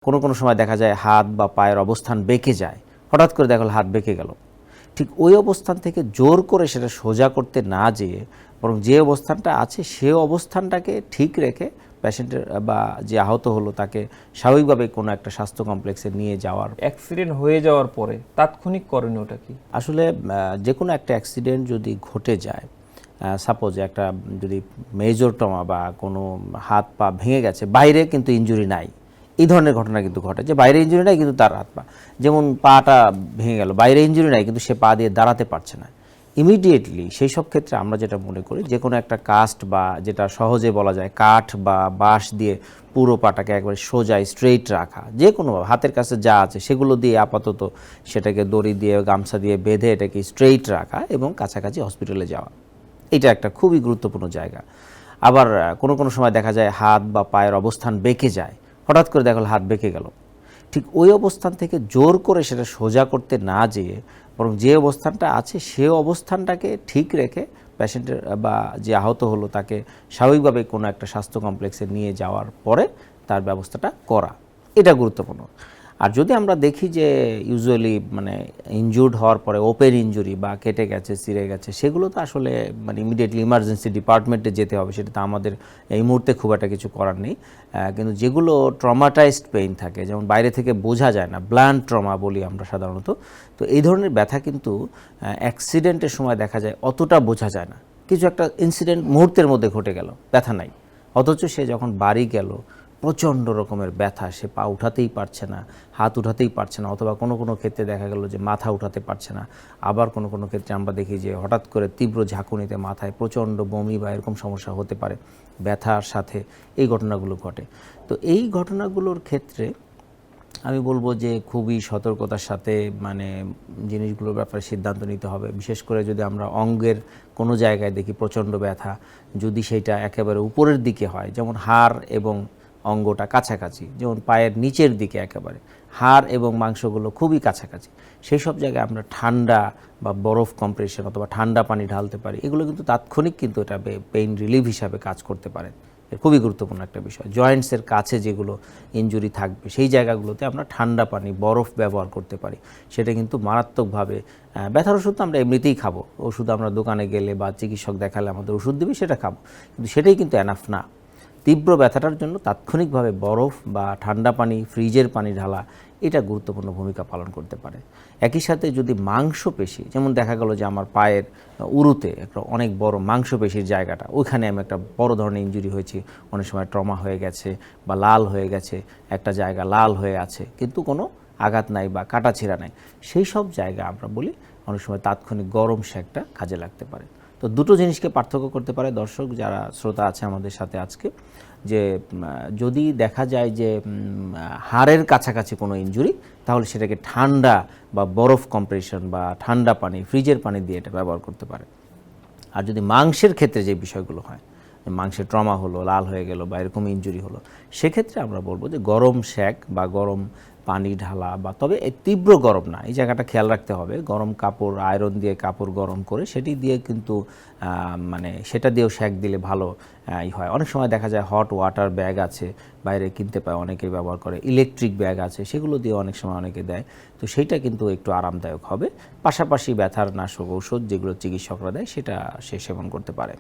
কোনো সময় দেখা যায় হাত বা পায়ের অবস্থান বেঁকে যায়, হঠাৎ করে দেখা গেল হাত বেঁকে গেল। ঠিক ওই অবস্থান থেকে জোর করে সেটা সোজা করতে না যেয়ে বরং যে অবস্থানটা আছে সে অবস্থানটাকে ঠিক রেখে পেশেন্টের বা যে আহত হলো তাকে স্বাভাবিকভাবে কোনো একটা স্বাস্থ্য কমপ্লেক্সে নিয়ে যাওয়ার। অ্যাক্সিডেন্ট হয়ে যাওয়ার পরে তাৎক্ষণিক করণীয়টা কি? আসলে যে কোনো একটা অ্যাক্সিডেন্ট যদি ঘটে যায়, সাপোজ একটা যদি মেজর ট্রমা বা কোনো হাত পা ভেঙে গেছে, বাইরে কিন্তু ইনজুরি নাই, এই ধরনের ঘটনা কিন্তু ঘটে যে বাইরে ইনজুরি নাই কিন্তু তার হাত পা, যেমন পাটা ভেঙে গেল, বাইরে ইনজুরি নাই কিন্তু সে পা দিয়ে দাঁড়াতে পারছে না, ইমিডিয়েটলি সেই সব ক্ষেত্রে আমরা যেটা মনে করি যে কোনো একটা কাস্ট বা যেটা সহজে বলা যায় কাঠ বা বাঁশ দিয়ে পুরো পাটাকে একবারে সোজা স্ট্রেইট রাখা, যে কোনো হাতের কাছে যা আছে সেগুলো দিয়ে আপাতত সেটাকে দড়ি দিয়ে গামছা দিয়ে বেঁধে এটাকে স্ট্রেইট রাখা এবং কাছাকাছি হসপিটালে যাওয়া, এটা একটা খুবই গুরুত্বপূর্ণ জায়গা। আবার কোনো সময় দেখা যায় হাত বা পায়ের অবস্থান বেঁকে যায়, হঠাৎ করে দেখা গেল হাত বেঁকে গেল। ঠিক ওই অবস্থান থেকে জোর করে সেটা সোজা করতে না যেয়ে বরং যে অবস্থানটা আছে সে অবস্থানটাকে ঠিক রেখে পেশেন্টের বা যে আহত হলো তাকে স্বাভাবিকভাবে কোনো একটা স্বাস্থ্য কমপ্লেক্সে নিয়ে যাওয়ার পরে তার ব্যবস্থাটা করা, এটা গুরুত্বপূর্ণ। আর যদি আমরা দেখি যে ইউজুয়ালি মানে ইনজুর্ড হওয়ার পরে ওপেন ইনজুরি বা কেটে গেছে, ছিঁড়ে গেছে, সেগুলো তো আসলে মানে ইমিডিয়েটলি ইমার্জেন্সি ডিপার্টমেন্টে যেতে হবে, সেটা তো আমাদের এই মুহূর্তে খুব একটা কিছু করার নেই। কিন্তু যেগুলো ট্রমাটাইজড পেইন থাকে, যেমন বাইরে থেকে বোঝা যায় না, ব্লান্ট ট্রমা বলি আমরা সাধারণত, তো এই ধরনের ব্যথা কিন্তু অ্যাক্সিডেন্টের সময় দেখা যায় অতটা বোঝা যায় না, কিছু একটা ইনসিডেন্ট মুহূর্তের মধ্যে ঘটে গেল, ব্যথা নাই, অথচ সে যখন বাড়ি গেল প্রচণ্ড রকমের ব্যথা, সে পা উঠাতেই পারছে না, হাত উঠাতেই পারছে না, অথবা কোনো ক্ষেত্রে দেখা গেল যে মাথা উঠাতে পারছে না। আবার কোনো ক্ষেত্রে আমরা দেখি যে হঠাৎ করে তীব্র ঝাঁকুনিতে মাথায় প্রচণ্ড বমি বা এরকম সমস্যা হতে পারে ব্যথার সাথে, এই ঘটনাগুলো ঘটে। তো এই ঘটনাগুলোর ক্ষেত্রে আমি বলবো যে খুবই সতর্কতার সাথে মানে জিনিসগুলোর ব্যাপারে সিদ্ধান্ত নিতে হবে। বিশেষ করে যদি আমরা অঙ্গের কোনো জায়গায় দেখি প্রচণ্ড ব্যথা, যদি সেইটা একেবারে উপরের দিকে হয়, যেমন হাড় এবং অঙ্গটা কাছাকাছি, যেমন পায়ের নিচের দিকে একেবারে হাড় এবং মাংসগুলো খুবই কাছাকাছি, সেই সব জায়গায় আমরা ঠান্ডা বা বরফ কম্প্রেশন অথবা ঠান্ডা পানি ঢালতে পারি, এগুলো কিন্তু তাৎক্ষণিক কিন্তু এটা পেইন রিলিফ হিসাবে কাজ করতে পারে। খুবই গুরুত্বপূর্ণ একটা বিষয়। জয়েন্টসের কাছে যেগুলো ইনজুরি থাকবে সেই জায়গাগুলোতে আমরা ঠান্ডা পানি, বরফ ব্যবহার করতে পারি, সেটা কিন্তু মারাত্মকভাবে ব্যথার ওষুধ তো আমরা এমনিতেই খাবো, ওষুধ আমরা দোকানে গেলে বা চিকিৎসক দেখালে আমাদের ওষুধ দেবে, সেটা খাবো, কিন্তু সেটাই কিন্তু এনাফ না। তীব্র ব্যথাটার জন্য তাৎক্ষণিকভাবে বরফ বা ঠান্ডা পানি, ফ্রিজের পানি ঢালা, এটা গুরুত্বপূর্ণ ভূমিকা পালন করতে পারে। একই সাথে যদি মাংসপেশি, যেমন দেখা গেল যে আমার পায়ের উরুতে একটা অনেক বড় মাংসপেশির জায়গাটা, ওইখানে আমি একটা বড় ধরনের ইনজুরি হয়েছি, অনেক সময় ট্রমা হয়ে গেছে বা লাল হয়ে গেছে, একটা জায়গা লাল হয়ে আছে কিন্তু কোনো আঘাত নাই বা কাটাছেঁড়া নাই, সেই সব জায়গা আমরা বলি অনেক সময় তাৎক্ষণিক গরম সেকটা কাজে লাগতে পারে। তো দুটো জিনিসকে পার্থক্য করতে পারে দর্শক যারা শ্রোতা আছে আমাদের সাথে আজকে, যে যদি দেখা যায় যে হাড়ের কাছাকাছি কোনো ইনজুরি, তাহলে সেটাকে ঠান্ডা বা বরফ কম্প্রেশন বা ঠান্ডা পানি, ফ্রিজের পানি দিয়ে এটা ব্যবহার করতে পারে। আর যদি মাংসের ক্ষেত্রে যে বিষয়গুলো হয়, মাংসের ট্রমা হলো, লাল হয়ে গেল বা এরকম ইনজুরি হলো, সেক্ষেত্রে আমরা বলবো যে গরম সেক বা গরম পানি ঢালা, বা তবে তীব্র গরম না, এই জায়গাটা খেয়াল রাখতে হবে, গরম কাপড় আয়রন দিয়ে কাপড় গরম করে সেটি দিয়ে কিন্তু মানে সেটা দিয়েও সেক দিলে ভালো হয়। অনেক সময় দেখা যায় হট ওয়াটার ব্যাগ আছে, বাইরে কিনতে পায়, অনেকে ব্যবহার করে, ইলেকট্রিক ব্যাগ আছে, সেগুলো দিয়ে অনেক সময় অনেকে দেয়, তো সেইটা কিন্তু একটু আরামদায়ক হবে। পাশাপাশি ব্যথার নাশক ঔষধ যেগুলো চিকিৎসকরা দেয় সেটা সে সেবন করতে পারে।